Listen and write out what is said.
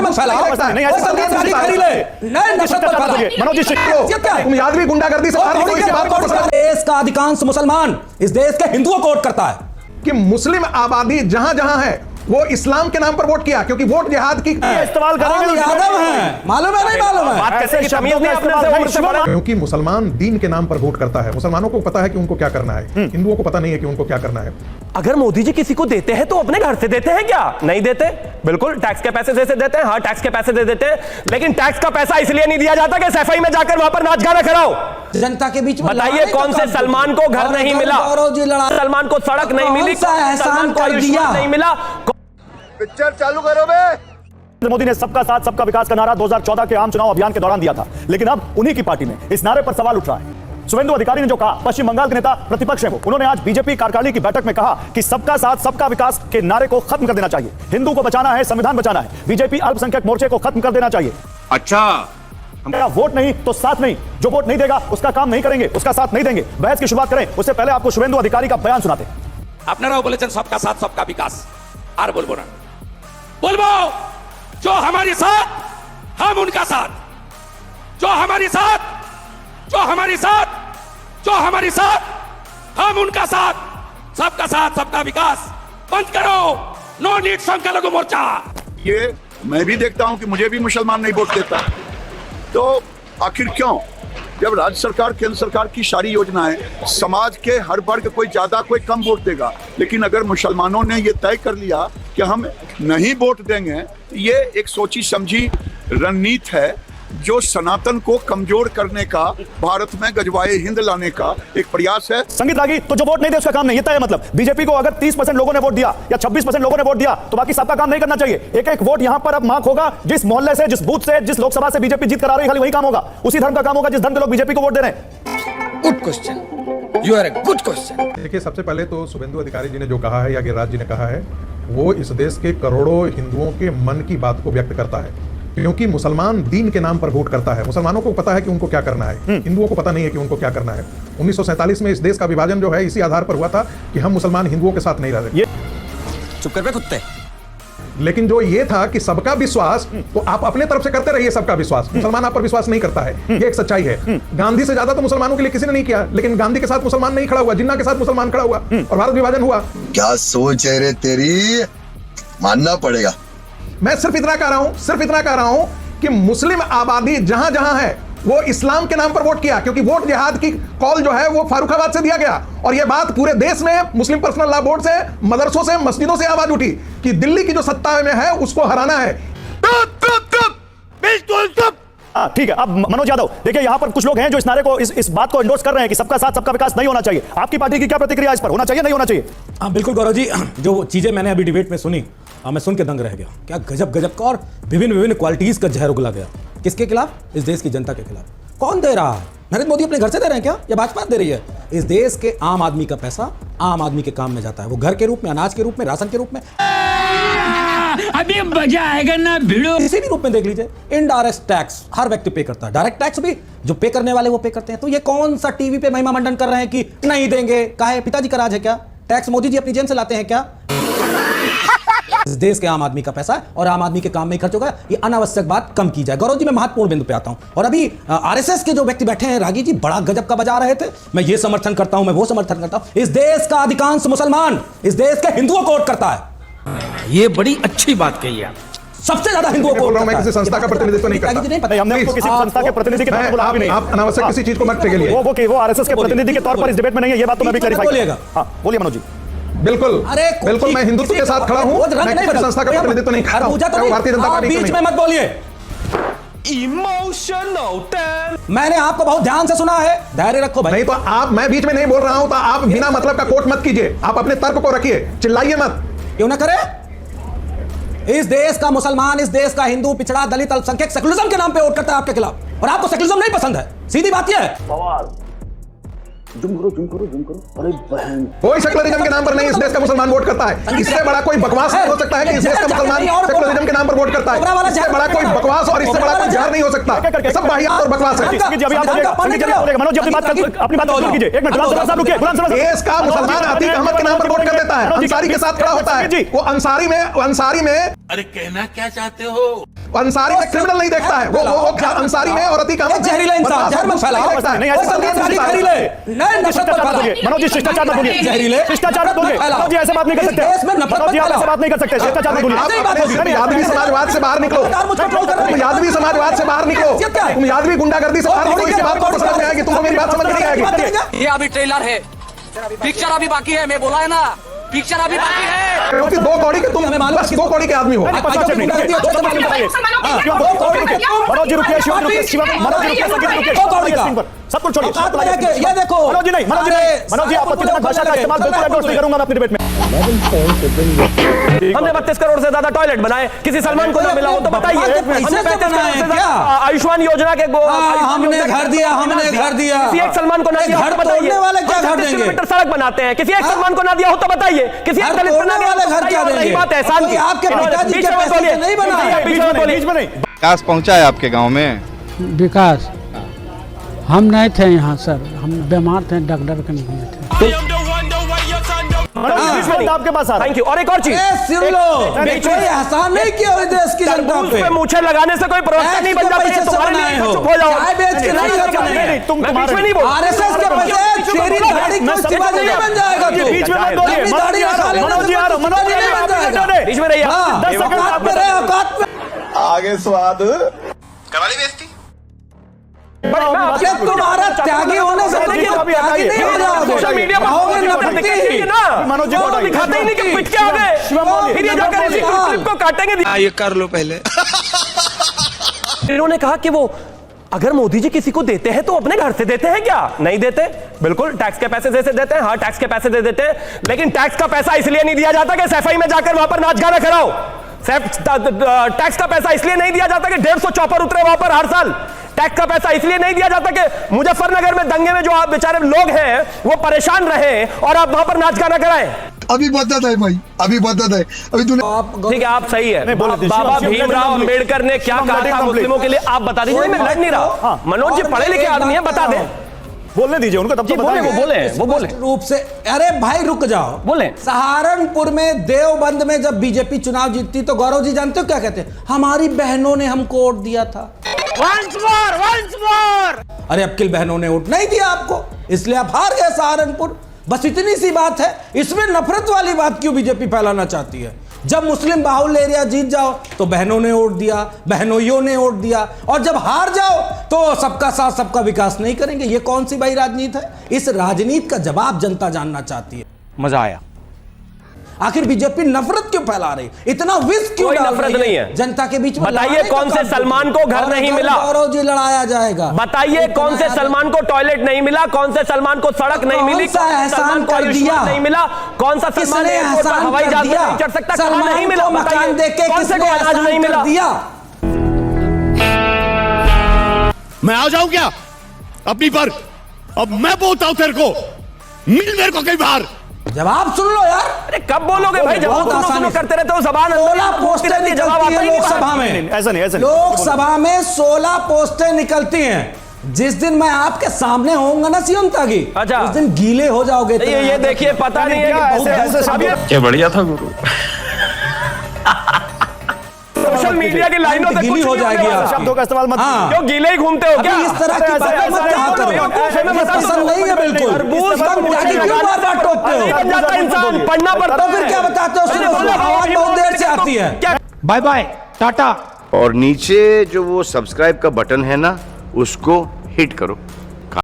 मत फैलाओ, संदेशवादी करी ले, नए नशत मत फैलाओ। मनोज जी, तुम याद भी गुंडागर्दी से देश का अधिकांश मुसलमान इस देश के हिंदुओं को वोट करता है कि मुस्लिम आबादी जहां जहां है वो इस्लाम के नाम पर वोट किया, क्योंकि वोट जिहाद की इस्तेमाल करेंगे। यादव हैं, मालूम है नहीं मालूम है? बात कैसे शमीर ने अपने से वोट से बोला? क्योंकि मुसलमान दीन के नाम पर वोट करता है। मुसलमानों को पता है कि उनको क्या करना है, हिंदुओं को पता नहीं है कि उनको क्या करना है। अगर मोदी जी किसी को देते हैं तो अपने घर से देते हैं क्या? नहीं देते, बिल्कुल टैक्स के पैसे से देते हैं। हाँ, टैक्स के पैसे दे देते हैं, लेकिन टैक्स का पैसा इसलिए नहीं दिया जाता कि सफाई में जाकर वहां पर नाच गाना कराओ। जनता के बीच में बताइए कौन से सलमान को घर नहीं मिला, सलमान को सड़क नहीं मिली, सलमान को आयुष्मान नहीं मिला। पिक्चर चालू करो बे। मोदी ने सबका साथ सबका विकास का नारा 2014 के आम चुनाव अभियान के दौरान दिया था, लेकिन अब उन्हीं की पार्टी में इस नारे पर सवाल उठ रहा है। शुभेंदु अधिकारी ने जो कहा, पश्चिम बंगाल के नेता प्रतिपक्ष हैं वो, उन्होंने आज बीजेपी कार्यकारिणी की बैठक में कहा कि सबका साथ सबका विकास के नारे को खत्म कर देना चाहिए, हिंदू को बचाना है, संविधान बचाना है, बीजेपी अल्पसंख्यक मोर्चे को खत्म कर देना चाहिए। अच्छा, हमारा वोट नहीं तो साथ नहीं, जो वोट नहीं देगा उसका काम नहीं करेंगे, उसका साथ नहीं देंगे। बहस की शुरुआत करें उससे पहले आपको शुभेंदु अधिकारी का बयान सुनाते हैं। আপনারাও বলেছেন सबका साथ सबका विकास, আর বলবো না, बोलबो जो हमारे साथ हम उनका साथ, जो हमारे साथ, जो हमारे साथ, जो हमारे साथ हम उनका साथ, सबका साथ सबका विकास। बंद करो नो नीड संख्यालघु मोर्चा। ये मैं भी देखता हूं कि मुझे भी मुसलमान नहीं वोट देता, तो आखिर क्यों? जब राज्य सरकार केंद्र सरकार की सारी योजनाएं समाज के हर वर्ग कोई ज्यादा कोई कम वोट देगा, लेकिन अगर मुसलमानों ने ये तय कर लिया कि हम नहीं वोट देंगे, ये एक सोची समझी रणनीति है जो सनातन को कमजोर करने का, भारत में गजवाए हिंद लाने का एक प्रयास है। संगीत लागी तो जो वोट नहीं दे उसका काम नहीं, ये मतलब बीजेपी को अगर 30% लोगों ने वोट दिया या 26% लोगों ने वोट दिया तो बाकी सबका काम नहीं करना चाहिए। एक एक वोट यहां पर अब मार्क होगा, जिस मोहल्ले से, जिस बूथ से, जिस लोकसभा से बीजेपी जीत कर आ रही है, खाली वही काम होगा, उसी धर्म का काम होगा जिस धर्म के लोग बीजेपी को वोट दे रहे हैं। Good question, you are a good question. देखिए, सबसे पहले तो शुभेंदु अधिकारी जी ने जो कहा है या गिरिराज जी ने कहा है, वो इस देश के करोड़ों हिंदुओं के मन की बात को व्यक्त करता है, क्योंकि मुसलमान दीन के नाम पर वोट करता है। मुसलमानों को पता है कि उनको क्या करना है, हिंदुओं को पता नहीं है कि उनको क्या करना है। 1947 में इस देश का विभाजन जो है इसी आधार पर हुआ था कि हम मुसलमान हिंदुओं के साथ नहीं रह रहे। चुप कर बे कुत्ते। लेकिन जो ये था कि सबका विश्वास, तो आप अपने तरफ से करते रहिए सबका विश्वास, मुसलमान आप पर विश्वास नहीं करता है, ये एक सच्चाई है। गांधी से ज्यादा तो मुसलमानों के लिए किसी ने नहीं किया, लेकिन गांधी के साथ मुसलमान नहीं खड़ा हुआ, जिन्ना के साथ मुसलमान खड़ा हुआ और भारत विभाजन हुआ। क्या सोच है रे तेरी, मानना पड़ेगा। मैं सिर्फ इतना कह रहा हूं कि मुस्लिम आबादी जहां जहां है वो इस्लाम के नाम पर वोट किया, क्योंकि वोट जिहाद की कॉल जो है वो फारुखाबाद से दिया गया, और ये बात पूरे देश में मुस्लिम पर्सनल लॉ बोर्ड से, मदरसों से, मस्जिदों से आवाज उठी कि दिल्ली की जो सत्ता में है उसको हराना है। ठीक है, अब मनोज यादव, देखिए यहां पर कुछ लोग हैं जो इस नारे को, इस बात को एंडोर्स कर रहे हैं कि सबका साथ सबका विकास नहीं होना चाहिए। आपकी पार्टी की क्या प्रतिक्रिया इस पर, होना चाहिए नहीं होना चाहिए? हाँ बिल्कुल गौरव जी, जो चीजें मैंने अभी डिबेट में सुनी, मैं सुन के दंग रह गया। क्या गजब गजब का और विभिन्न क्वालिटीज का जहर उगला गया। किसके खिलाफ? इस देश की जनता के खिलाफ। कौन दे रहा है? नरेंद्र मोदी अपने घर से दे रहे हैं क्या, या भाजपा दे रही है? इस देश के आम आदमी का पैसा आम आदमी के काम में जाता है, वो घर के रूप में, अनाज के रूप में, राशन के रूप में, अभी मजा आएगा ना भिड़ो। किसी भी रूप में देख लीजिए। इनडायरेक्ट टैक्स हर व्यक्ति पे करता है, डायरेक्ट टैक्स भी जो पे करने वाले वो पे करते हैं। तो ये कौन सा टीवी पे महिमा मंडन कर रहे हैं कि नहीं देंगे? काहे? पिताजी का राज है क्या? टैक्स मोदी जी अपनी जेब से लाते हैं क्या? इस देश के आम आदमी का पैसा है और आम आदमी के काम में खर्च होगा, ये अनावश्यक बात कम की जाए। गौरव जी, मैं महत्वपूर्ण बिंदु पे आता हूं, और अभी आरएसएस के जो व्यक्ति बैठे हैं, रागी जी बड़ा गजब का बजा रहे थे, मैं ये समर्थन करता हूं, मैं वो समर्थन करता हूं। इस देश का अधिकांश मुसलमान इस देश के हिंदुओं को वोट करता है। ये बड़ी अच्छी बात कही आप। सबसे ज्यादा हिंदुओं को वोट करता है। मैं किसी संस्था का प्रतिनिधित्व नहीं करता। नहीं, हमने आपको किसी संस्था के प्रतिनिधि के तौर पर बुलाया भी नहीं। आप अनावश्यक किसी चीज को मत ठेकेलिए। वो आरएसएस के प्रतिनिधि के तौर पर इस डिबेट में नहीं है, ये बात तो मैं भी क्लैरिफाई बोलिएगा। हां, बोलिए मनोज जी। बिल्कुल, बिल्कुल, मैं हिंदुत्व के साथ खड़ा हूं, मैं किसी संस्था का प्रतिनिधित्व नहीं करता हूं, भारतीय जनता पार्टी बीच में मत बोलिए। इमोशनल, मैंने आपको बहुत ध्यान से सुना है, धैर्य रखो भाई। नहीं तो आप, मैं बीच में नहीं बोल रहा हूं तो आप बिना मतलब का कोट मत कीजिए, आप अपने तर्क को रखिए, चिल्लाइए मत। क्यों ना करे? इस देश का मुसलमान, इस देश का हिंदू, पिछड़ा, दलित, अल्पसंख्यक सेकुलरिज्म के नाम पे वोट करता है आपके खिलाफ, और आपको सेकुलरिज्म नहीं पसंद है। सीधी बात यह है। जुम करो, अरे बहन, कोई सेकुलरिज्म के नाम पर नहीं इस देश का मुसलमान वोट करता है। इससे बड़ा कोई बकवास नहीं हो सकता है कि इस देश का मुसलमान सेकुलरिज्म के नाम पर वोट करता है। इससे बड़ा कोई बकवास और इससे बड़ा कोई जहर नहीं हो सकता। सब वाहियात और बकवास है। मनोज जी अपनी बात कीजिए, एक मिनट, गुलाम साहब रुकिए। देश का मुसलमान अतीक अहमद के नाम पर वोट कर देता है, अंसारी के साथ खड़ा होता है। वो अंसारी में अरे कहना क्या चाहते हो? अंसारी में क्रिमिनल नहीं देखता है, वो अंसारी में और अति कानून जहरीला इंसान, जहर मत फैलाओ। नहीं, ऐसा संदीप गांधी जहरीले, नहीं नफरत मत फैलाओ। मनोज जी शिष्टाचार मत बोलिए, जहरीले, शिष्टाचार मत बोलिए, मनोज जी ऐसे बात नहीं कर सकते, देश में नफरत मनोज जी मत आप ऐसे फैलाओ। बात नहीं कर सकते, शिष्टाचार मत बोलिए। तुम यादवी समाजवाद से बाहर निकलो, तुम यादवी समाजवाद से बाहर निकलो, तुम यादवी गुंडागर्दी से बाहर निकलो, इसके बाद तो समझ में आएगी, तुमको मेरी बात समझ में नहीं आएगी। ये अभी ट्रेलर है, पिक्चर अभी बाकी है, मैं बोला है ना, पिक्चर अभी बाकी है। क्योंकि दो कौड़ी के तुम बस दो कौड़ी के आदमी हो। मनोज जी रुकिए, शिवम रुकिए, शिवम मनोज जी रुकिए, संगीत रुकिए, सब कुछ छोड़िए, ये देखो मनोज जी नहीं, मनोज जी आपत्तिजनक भाषा का इस्तेमाल बिल्कुल एंडोर्स नहीं करूंगा मैं अपनी डिबेट में। हमने 32 करोड़ से ज्यादा टॉयलेट बनाए, किसी सलमान को ना मिला हो तो बताइए। हमने 35 करोड़ से ज्यादा आयुष्मान योजना के हमने घर दिया, हमने घर दिया, किसी एक सलमान को ना दिया हो तो बताइए। वाले क्या घर 36 देंगे? किलोमीटर सड़क बनाते हैं, किसी एक सलमान को ना दिया हो तो बताइए। किसी एक दलित को ना दिया हो तो घर क्या बताइए। देंगे? बात एहसान की, आपके पिताजी बीच के में पैसे बोलिए, से नहीं बना है। बीच में नहीं। विकास पहुंचा है आपके गांव में? विकास हम नहीं थे यहाँ सर, हम बीमार थे, डॉक्टर के नहीं थे। आपके पास आ रहा है। Thank you. और एक और चीज, सुन लो, कोई एहसान नहीं किया हुई देश की जनता तरबूज पे। पे मूछे लगाने से कोई प्रवक्ता नहीं बन जाता है। तुम्हारे लिए तो चुप हो जाओ। चाय बेच के नहीं कर पाएंगे। तुम मैं बीच में नहीं बोल। आरएसएस के पैसे तेरी दाढ़ी को शिवा नहीं बन जाएगा तू। बीच में मत बोलिए, अपनी दाढ़ी हटा लेने मनोज जी से आ रहा हूं, मनोज जी नहीं बन जाएगा। बीच में रहिए। हाँ, 10 सेकंड औकात में रहे, औकात में। आगे स्वाद करवा ली बेइज्जती? अरे तुम्हारा त्यागी होने से त्यागी नहीं हो जाओगे। सोशल मीडिया पर रहोगे नफरती ही। मनोज जी को दिखाते ही नहीं कि पिट के आ गए, फिर ये जाकर इसी क्लिप को काटेंगे। ये कर लो पहले। इन्होंने कहा कि वो अगर मोदी जी किसी को देते हैं तो अपने घर से देते हैं क्या? नहीं देते, बिल्कुल टैक्स के पैसे जैसे देते हैं। हाँ, टैक्स के पैसे दे देते हैं, लेकिन टैक्स का पैसा इसलिए नहीं दिया जाता कि सफाई में जाकर वहां पर नाच गाना कराओ। टैक्स का पैसा इसलिए नहीं दिया जाता कि 150 चॉपर उतरे वहां पर हर साल। टैक्स का पैसा इसलिए नहीं दिया जाता कि मुजफ्फरनगर में दंगे में जो आप बेचारे लोग हैं वो परेशान रहे और आप वहां पर नाच गाना कराएं। अभी बदत है भाई, अभी बदत है, अभी तूने ठीक है, आप सही है। बोले थे, बाबा शिवम, भीमराव अंबेडकर ने क्या शिवम, कहा let था him मुस्लिमों के लिए, आप बता दीजिए। मैं लड़ नहीं रहा, मनोज जी पढ़े लिखे आदमी है, बता दें। बोलने दीजिए उनको, तब जी तो बोले, बताएंगे। वो बोले स्पष्ट रूप से। अरे भाई रुक जाओ, बोले। सहारनपुर में देवबंद में जब बीजेपी चुनाव जीतती तो गौरव जी जानते हो क्या कहते हैं? हमारी बहनों ने हमको वोट दिया था। Once more! अरे अब किल बहनों ने वोट नहीं दिया आपको, इसलिए आप हार गए सहारनपुर। बस इतनी सी बात है। इसमें नफरत वाली बात क्यों बीजेपी फैलाना चाहती है? जब मुस्लिम बाहुल्य एरिया जीत जाओ तो बहनों ने वोट दिया, बहनोइयों ने वोट दिया, और जब हार जाओ तो सबका साथ सबका विकास नहीं करेंगे। ये कौन सी भाई राजनीति है? इस राजनीति का जवाब जनता जानना चाहती है। मजा आया। आखिर बीजेपी नफरत क्यों फैला रही, इतना विष क्यों कोई डाल नफरत रही नहीं है। जनता के बीच में? बताइए लड़ाने का कौन से काम सलमान को घर और नहीं अगर मिला? गौरव जी लड़ाया जाएगा। बताइए कौन से सलमान को टॉयलेट नहीं मिला, कौन से सलमान को सड़क नहीं मिली, कौन सा कौन से एहसान सलमान को कर आयुष्मान दिया? नहीं मिला, कौन सा सलमान किसने एयरपोर्ट पर एहसान हवाई कर जहाज में दिया? नहीं चढ़ सकता, कहाँ सलमान नहीं मिला? को मकान बताइए देके कौन से किसने को अनाज एहसान नहीं कर मिला? दिया? मैं आ जाऊं क्या अपनी पर? अब मैं बोलता हूं तेरे को, मिल मेरे को कई बार। जवाब सुन लो यार। अरे कब बोलोगे भाई? जवाब बहुत सुनो आसानी करते रहते हो, जबान 16 पोस्टें जवाब निकलती आता है ही नहीं लोकसभा बाहर। में। ऐसा नहीं, ऐसा नहीं। लोकसभा में 16 पोस्टें निकलती हैं। जिस दिन मैं आपके सामने होऊंगा ना सीएम तागी, अच्छा। उस दिन गीले हो जाओगे। ये देखिए, पता नहीं है कि ऐसे क्या बढ़िया था गुरु। सोशल मीडिया की लाइनों से गीली कुछ हो नहीं होने जाएगी वाला। आपकी। शब्दों का इस्तेमाल मत हाँ। क्यों गीले ही घूमते हो क्या? अभी इस तरह की बातें मत कहा करो। ये पसंद नहीं है बिल्कुल। तरबूज का तुम जाके क्यों बार बार टोकते हो? नहीं बन जाता इंसान, पढ़ना पड़ता तो फिर क्या बताते हो? सुनो, आवाज बहुत देर से आती है। Bye bye, tata. और नीचे जो वो सब्सक्राइब का बटन है ना, उसको हिट करो।